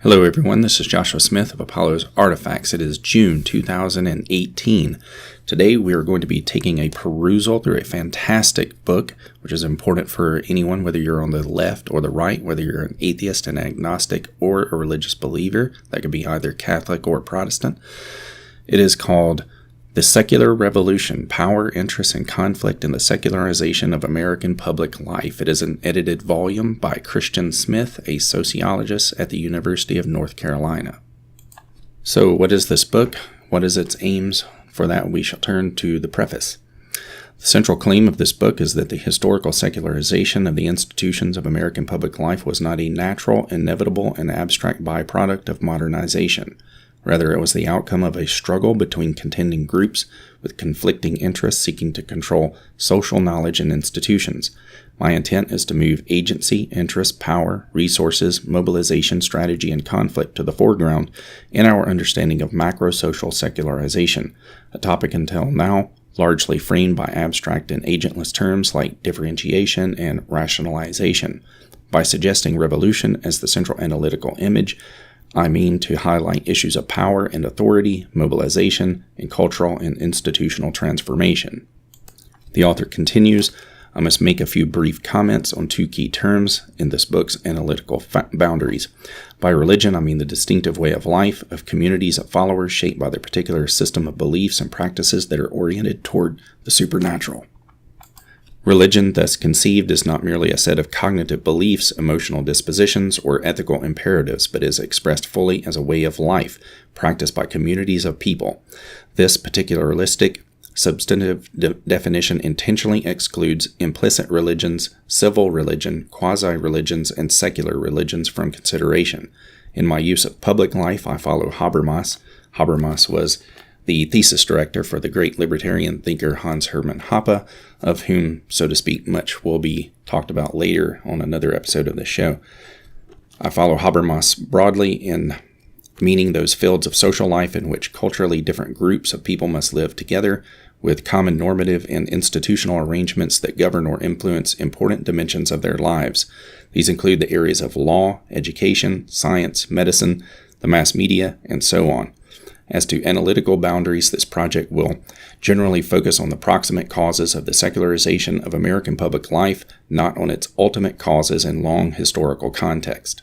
Hello everyone, this is Joshua Smith of Apollo's Artifacts. It is June 2018. Today we are going to be taking a perusal through a fantastic book, which is important for anyone, whether you're on the left or the right, whether you're an atheist, an agnostic, or a religious believer. That could be either Catholic or Protestant. It is called The Secular Revolution, Power, Interest, and Conflict in the Secularization of American Public Life. It is an edited volume by Christian Smith, a sociologist at the University of North Carolina. So what is this book? What is its aims? For that, we shall turn to the preface. The central claim of this book is that the historical secularization of the institutions of American public life was not a natural, inevitable, and abstract byproduct of modernization. Rather, it was the outcome of a struggle between contending groups with conflicting interests seeking to control social knowledge and institutions. My intent is to move agency, interest, power, resources, mobilization, strategy, and conflict to the foreground in our understanding of macro-social secularization, a topic until now largely framed by abstract and agentless terms like differentiation and rationalization. By suggesting revolution as the central analytical image, I mean to highlight issues of power and authority, mobilization, and cultural and institutional transformation. The author continues, I must make a few brief comments on two key terms in this book's analytical boundaries. By religion, I mean the distinctive way of life of communities of followers shaped by their particular system of beliefs and practices that are oriented toward the supernatural. Religion, thus conceived, is not merely a set of cognitive beliefs, emotional dispositions, or ethical imperatives, but is expressed fully as a way of life, practiced by communities of people. This particularistic, substantive definition intentionally excludes implicit religions, civil religion, quasi-religions, and secular religions from consideration. In my use of public life, I follow Habermas. Habermas was the thesis director for the great libertarian thinker Hans Hermann Hoppe, of whom, so to speak, much will be talked about later on another episode of this show. I follow Habermas broadly in meaning those fields of social life in which culturally different groups of people must live together with common normative and institutional arrangements that govern or influence important dimensions of their lives. These include the areas of law, education, science, medicine, the mass media, and so on. As to analytical boundaries, this project will generally focus on the proximate causes of the secularization of American public life, not on its ultimate causes in long historical context.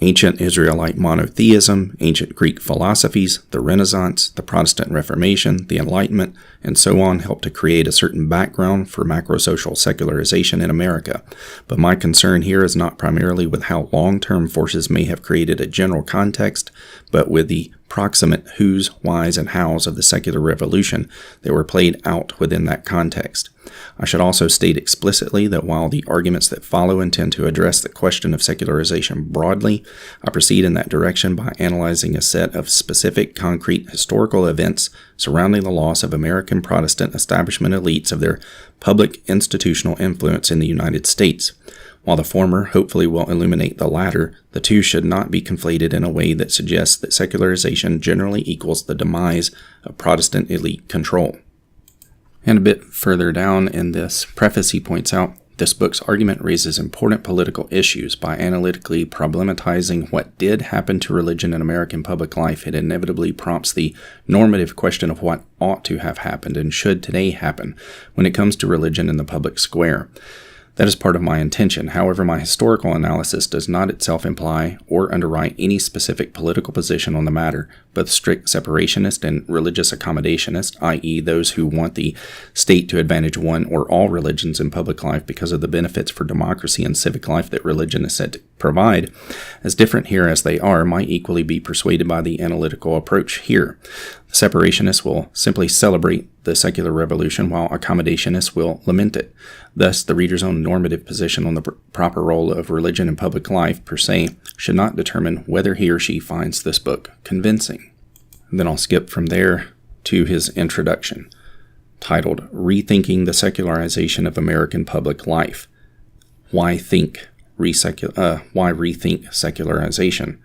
Ancient Israelite monotheism, ancient Greek philosophies, the Renaissance, the Protestant Reformation, the Enlightenment, and so on help to create a certain background for macrosocial secularization in America. But my concern here is not primarily with how long-term forces may have created a general context, but with the proximate whos, whys, and hows of the secular revolution that were played out within that context. I should also state explicitly that while the arguments that follow intend to address the question of secularization broadly, I proceed in that direction by analyzing a set of specific, concrete historical events surrounding the loss of American Protestant establishment elites of their public institutional influence in the United States. While the former hopefully will illuminate the latter, the two should not be conflated in a way that suggests that secularization generally equals the demise of Protestant elite control. And a bit further down in this preface, he points out, this book's argument raises important political issues by analytically problematizing what did happen to religion in American public life. It inevitably prompts the normative question of what ought to have happened and should today happen when it comes to religion in the public square. That is part of my intention. However, my historical analysis does not itself imply or underwrite any specific political position on the matter. Both strict separationist and religious accommodationist, i.e. those who want the state to advantage one or all religions in public life because of the benefits for democracy and civic life that religion is said to provide, as different here as they are, might equally be persuaded by the analytical approach here. The separationists will simply celebrate the secular revolution, while accommodationists will lament it. Thus, the reader's own normative position on the proper role of religion in public life, per se, should not determine whether he or she finds this book convincing. And then I'll skip from there to his introduction, titled Rethinking the Secularization of American Public Life. Why rethink secularization?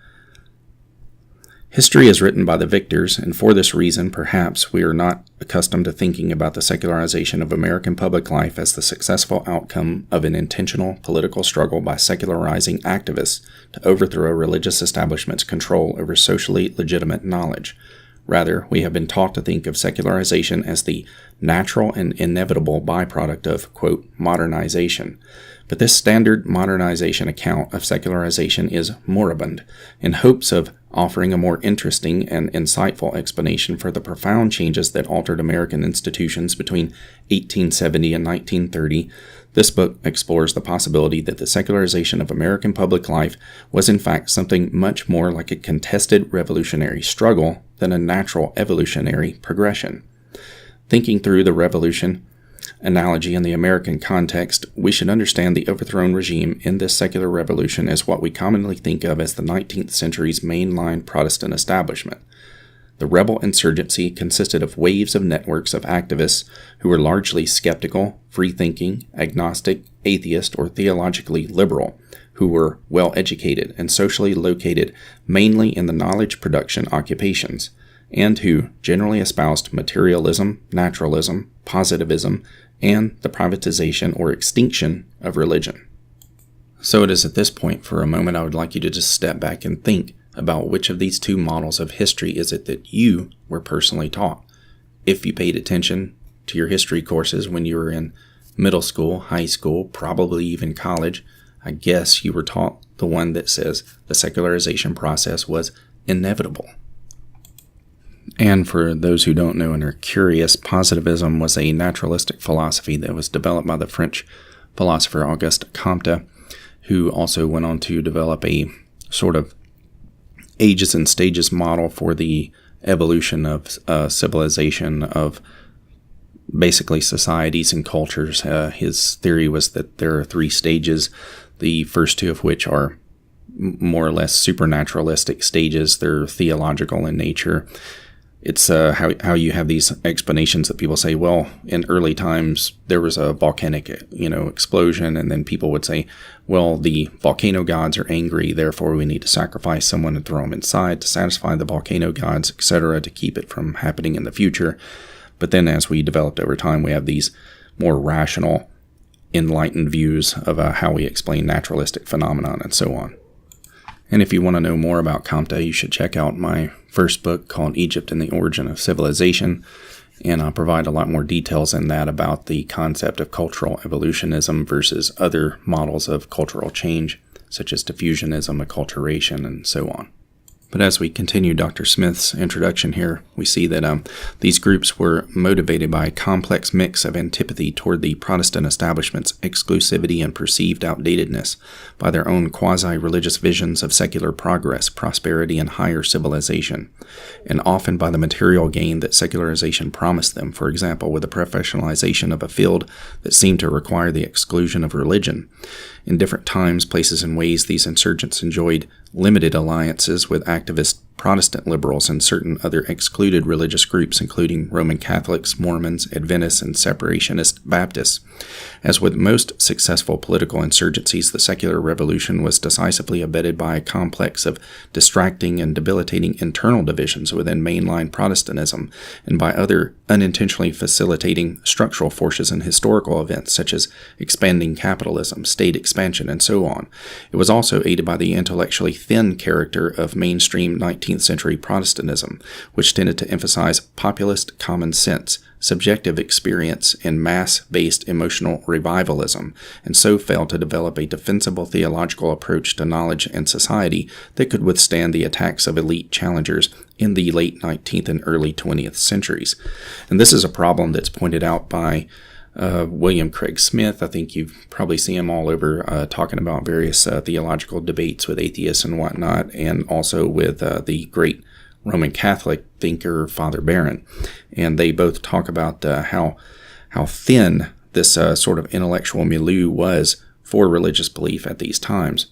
History is written by the victors, and for this reason, perhaps, we are not accustomed to thinking about the secularization of American public life as the successful outcome of an intentional political struggle by secularizing activists to overthrow religious establishments' control over socially legitimate knowledge. Rather, we have been taught to think of secularization as the natural and inevitable byproduct of, quote, modernization. But this standard modernization account of secularization is moribund, in hopes of offering a more interesting and insightful explanation for the profound changes that altered American institutions between 1870 and 1930. This book explores the possibility that the secularization of American public life was in fact something much more like a contested revolutionary struggle than a natural evolutionary progression. Thinking through the revolution analogy in the American context, we should understand the overthrown regime in this secular revolution as what we commonly think of as the 19th century's mainline Protestant establishment. The rebel insurgency consisted of waves of networks of activists who were largely skeptical, free-thinking, agnostic, atheist, or theologically liberal, who were well-educated and socially located mainly in the knowledge production occupations, and who generally espoused materialism, naturalism, positivism, and the privatization or extinction of religion. So it is at this point, for a moment, I would like you to just step back and think about which of these two models of history is it that you were personally taught. If you paid attention to your history courses when you were in middle school, high school, probably even college, I guess you were taught the one that says the secularization process was inevitable. And for those who don't know and are curious, positivism was a naturalistic philosophy that was developed by the French philosopher Auguste Comte, who also went on to develop a sort of ages and stages model for the evolution of civilization, of basically societies and cultures. His theory was that there are 3 stages, the first 2 of which are more or less supernaturalistic stages. They're theological in nature. It's how you have these explanations that people say, well, in early times there was a volcanic, explosion, and then people would say, well, the volcano gods are angry, therefore we need to sacrifice someone and throw them inside to satisfy the volcano gods, etc., to keep it from happening in the future. But then as we developed over time, we have these more rational, enlightened views of how we explain naturalistic phenomenon and so on. And if you want to know more about Comte, you should check out my first book called Egypt and the Origin of Civilization, and I'll provide a lot more details in that about the concept of cultural evolutionism versus other models of cultural change, such as diffusionism, acculturation, and so on. But as we continue Dr. Smith's introduction here, we see that these groups were motivated by a complex mix of antipathy toward the Protestant establishment's exclusivity and perceived outdatedness, by their own quasi-religious visions of secular progress, prosperity, and higher civilization, and often by the material gain that secularization promised them, for example, with the professionalization of a field that seemed to require the exclusion of religion. In different times, places, and ways, these insurgents enjoyed limited alliances with activist Protestant liberals and certain other excluded religious groups, including Roman Catholics, Mormons, Adventists, and Separationist Baptists. As with most successful political insurgencies, the secular revolution was decisively abetted by a complex of distracting and debilitating internal divisions within mainline Protestantism, and by other unintentionally facilitating structural forces in historical events such as expanding capitalism, state expansion, and so on. It was also aided by the intellectually thin character of mainstream 19th century Protestantism, which tended to emphasize populist common sense, subjective experience, and mass-based emotional revivalism, and so failed to develop a defensible theological approach to knowledge and society that could withstand the attacks of elite challengers in the late 19th and early 20th centuries. And this is a problem that's pointed out by William Craig Smith. I think you've probably seen him all over talking about various theological debates with atheists and whatnot, and also with the great Roman Catholic thinker Father Barron. And they both talk about how thin this sort of intellectual milieu was for religious belief at these times.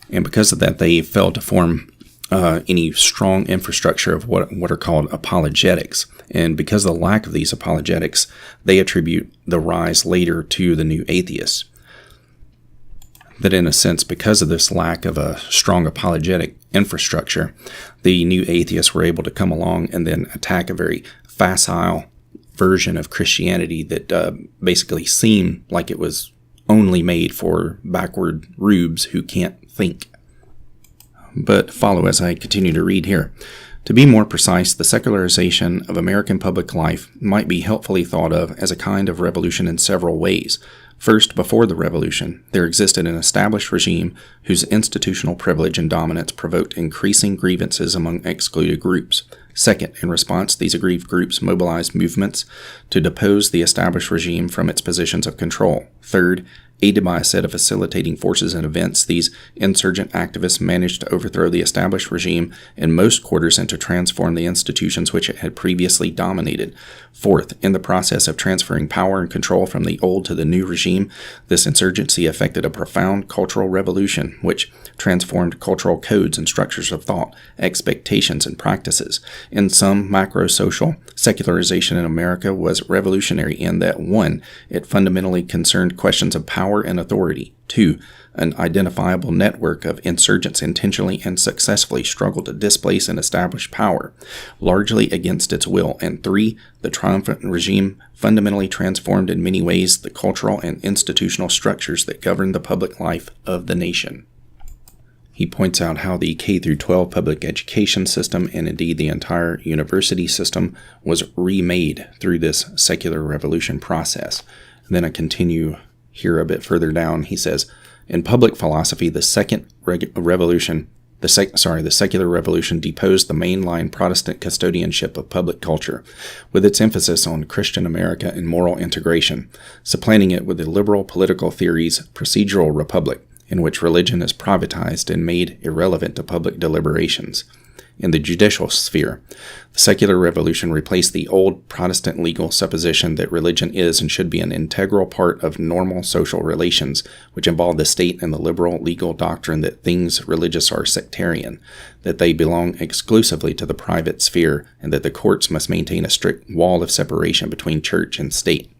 And because of that, they failed to form any strong infrastructure of what are called apologetics. And because of the lack of these apologetics, they attribute the rise later to the new atheists. that in a sense, because of this lack of a strong apologetic infrastructure, the new atheists were able to come along and then attack a very facile version of Christianity that basically seemed like it was only made for backward rubes who can't think. But follow as I continue to read here. To be more precise, the secularization of American public life might be helpfully thought of as a kind of revolution in several ways. First, before the revolution, there existed an established regime whose institutional privilege and dominance provoked increasing grievances among excluded groups. Second, in response, these aggrieved groups mobilized movements to depose the established regime from its positions of control. Third, aided by a set of facilitating forces and events, these insurgent activists managed to overthrow the established regime in most quarters and to transform the institutions which it had previously dominated. Fourth, in the process of transferring power and control from the old to the new regime, this insurgency effected a profound cultural revolution which transformed cultural codes and structures of thought, expectations, and practices. In sum, macro-social secularization in America was revolutionary in that 1. It fundamentally concerned questions of power and authority. 2. An identifiable network of insurgents intentionally and successfully struggled to displace and establish power, largely against its will. And 3. The triumphant regime fundamentally transformed in many ways the cultural and institutional structures that governed the public life of the nation. He points out how the K-12 public education system, and indeed the entire university system, was remade through this secular revolution process. And then I continue here a bit further down. He says, in public philosophy, the secular revolution deposed the mainline Protestant custodianship of public culture, with its emphasis on Christian America and moral integration, supplanting it with the liberal political theory's procedural republic, in which religion is privatized and made irrelevant to public deliberations. In the judicial sphere, the secular revolution replaced the old Protestant legal supposition that religion is and should be an integral part of normal social relations, which involved the state and the liberal legal doctrine that things religious are sectarian, that they belong exclusively to the private sphere, and that the courts must maintain a strict wall of separation between church and state.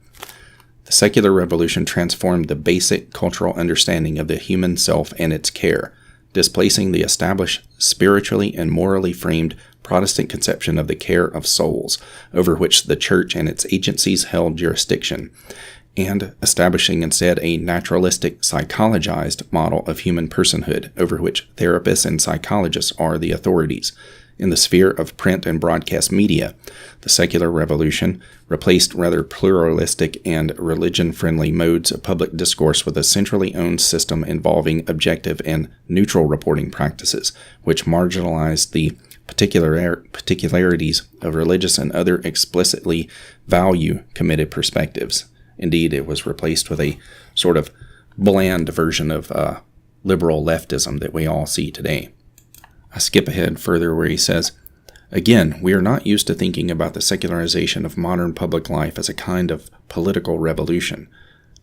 The secular revolution transformed the basic cultural understanding of the human self and its care, displacing the established spiritually and morally framed Protestant conception of the care of souls, over which the church and its agencies held jurisdiction, and establishing instead a naturalistic, psychologized model of human personhood, over which therapists and psychologists are the authorities. In the sphere of print and broadcast media, the secular revolution replaced rather pluralistic and religion-friendly modes of public discourse with a centrally owned system involving objective and neutral reporting practices, which marginalized the particularities of religious and other explicitly value-committed perspectives. Indeed, it was replaced with a sort of bland version of liberal leftism that we all see today. I skip ahead further where he says, again, we are not used to thinking about the secularization of modern public life as a kind of political revolution,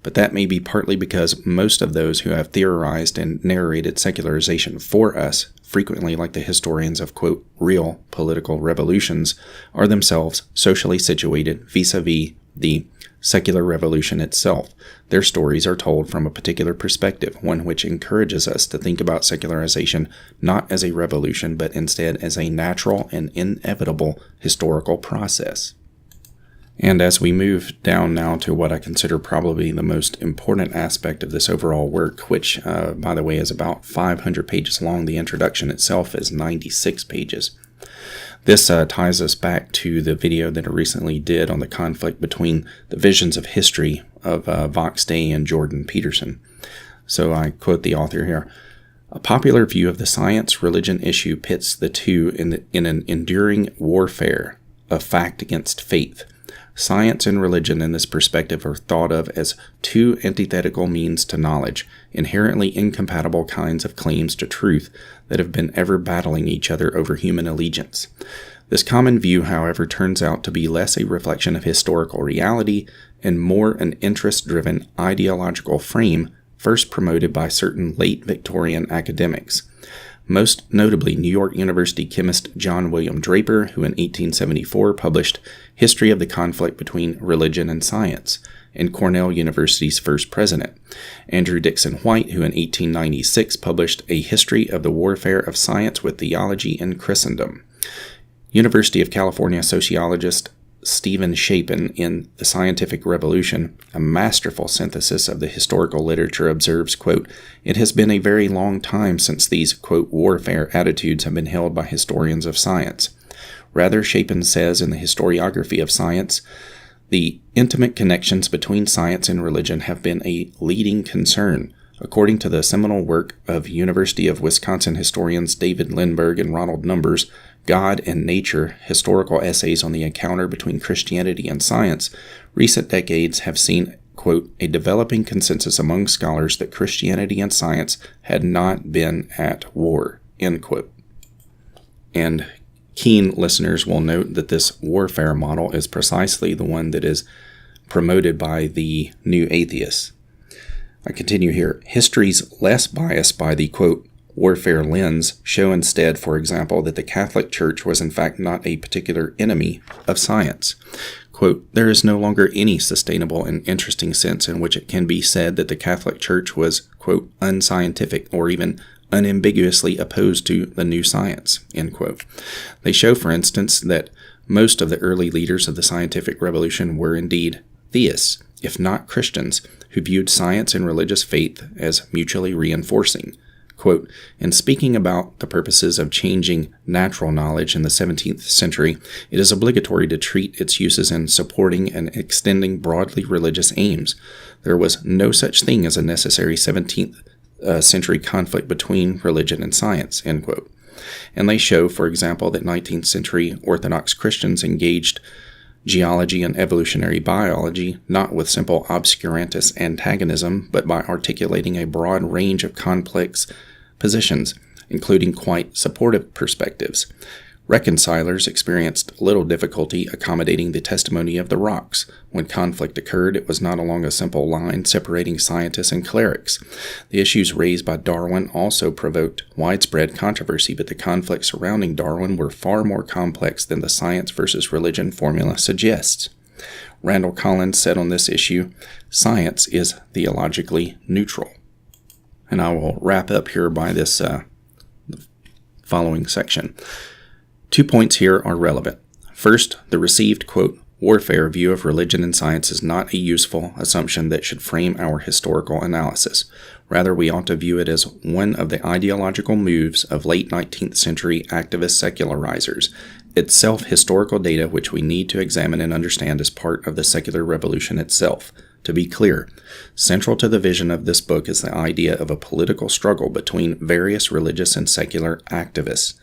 but that may be partly because most of those who have theorized and narrated secularization for us, frequently like the historians of, quote, real political revolutions, are themselves socially situated vis-a-vis the secular revolution itself. Their stories are told from a particular perspective, one which encourages us to think about secularization not as a revolution, but instead as a natural and inevitable historical process. And as we move down now to what I consider probably the most important aspect of this overall work, which, by the way, is about 500 pages long, the introduction itself is 96 pages. This ties us back to the video that I recently did on the conflict between the visions of history of Vox Day and Jordan Peterson. So I quote the author here. A popular view of the science-religion issue pits the two in an enduring warfare of fact against faith. Science and religion in this perspective are thought of as two antithetical means to knowledge, inherently incompatible kinds of claims to truth that have been ever battling each other over human allegiance. This common view, however, turns out to be less a reflection of historical reality and more an interest-driven ideological frame first promoted by certain late Victorian academics. Most notably New York University chemist John William Draper, who in 1874 published History of the Conflict Between Religion and Science, and Cornell University's first president, Andrew Dixon White, who in 1896 published A History of the Warfare of Science with Theology in Christendom. University of California sociologist Stephen Shapin in The Scientific Revolution, a masterful synthesis of the historical literature, observes, quote, "It has been a very long time since these, quote, warfare attitudes have been held by historians of science. Rather, Shapin says in the historiography of science, the intimate connections between science and religion have been a leading concern. According to the seminal work of University of Wisconsin historians David Lindbergh and Ronald Numbers, God and Nature, Historical Essays on the Encounter Between Christianity and Science, recent decades have seen, quote, a developing consensus among scholars that Christianity and science had not been at war, end quote." And keen listeners will note that this warfare model is precisely the one that is promoted by the new atheists. I continue here. Histories less biased by the, quote, warfare lens show instead, for example, that the Catholic Church was in fact not a particular enemy of science. Quote, "There is no longer any sustainable and interesting sense in which it can be said that the Catholic Church was, quote, unscientific or even unambiguously opposed to the new science," end quote. They show, for instance, that most of the early leaders of the scientific revolution were indeed theists, if not Christians, who viewed science and religious faith as mutually reinforcing. Quote, "In speaking about the purposes of changing natural knowledge in the 17th century, it is obligatory to treat its uses in supporting and extending broadly religious aims. There was no such thing as a necessary 17th century conflict between religion and science," end quote. And they show, for example, that 19th century Orthodox Christians engaged geology and evolutionary biology not with simple obscurantist antagonism, but by articulating a broad range of complex positions, including quite supportive perspectives. Reconcilers experienced little difficulty accommodating the testimony of the rocks. When conflict occurred, it was not along a simple line separating scientists and clerics. The issues raised by Darwin also provoked widespread controversy, but the conflicts surrounding Darwin were far more complex than the science versus religion formula suggests. Randall Collins said on this issue, "Science is theologically neutral." And I will wrap up here by this following section. 2 points here are relevant. First, the received, quote, warfare view of religion and science is not a useful assumption that should frame our historical analysis. Rather, we ought to view it as one of the ideological moves of late 19th century activist secularizers, itself historical data which we need to examine and understand as part of the secular revolution itself. To be clear, central to the vision of this book is the idea of a political struggle between various religious and secular activists.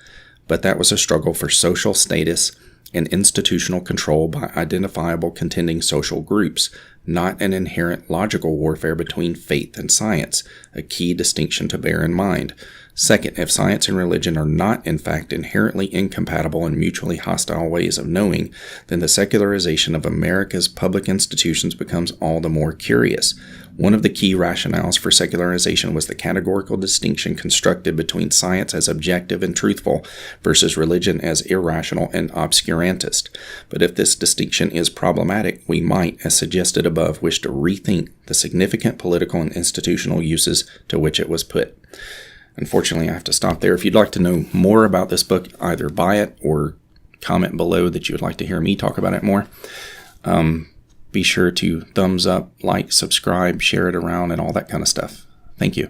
But that was a struggle for social status and institutional control by identifiable contending social groups, not an inherent logical warfare between faith and science, a key distinction to bear in mind. Second, if science and religion are not, in fact, inherently incompatible and mutually hostile ways of knowing, then the secularization of America's public institutions becomes all the more curious. One of the key rationales for secularization was the categorical distinction constructed between science as objective and truthful versus religion as irrational and obscurantist. But if this distinction is problematic, we might, as suggested above, wish to rethink the significant political and institutional uses to which it was put. Unfortunately, I have to stop there. If you'd like to know more about this book, either buy it or comment below that you would like to hear me talk about it more. Be sure to thumbs up, like, subscribe, share it around, and all that kind of stuff. Thank you.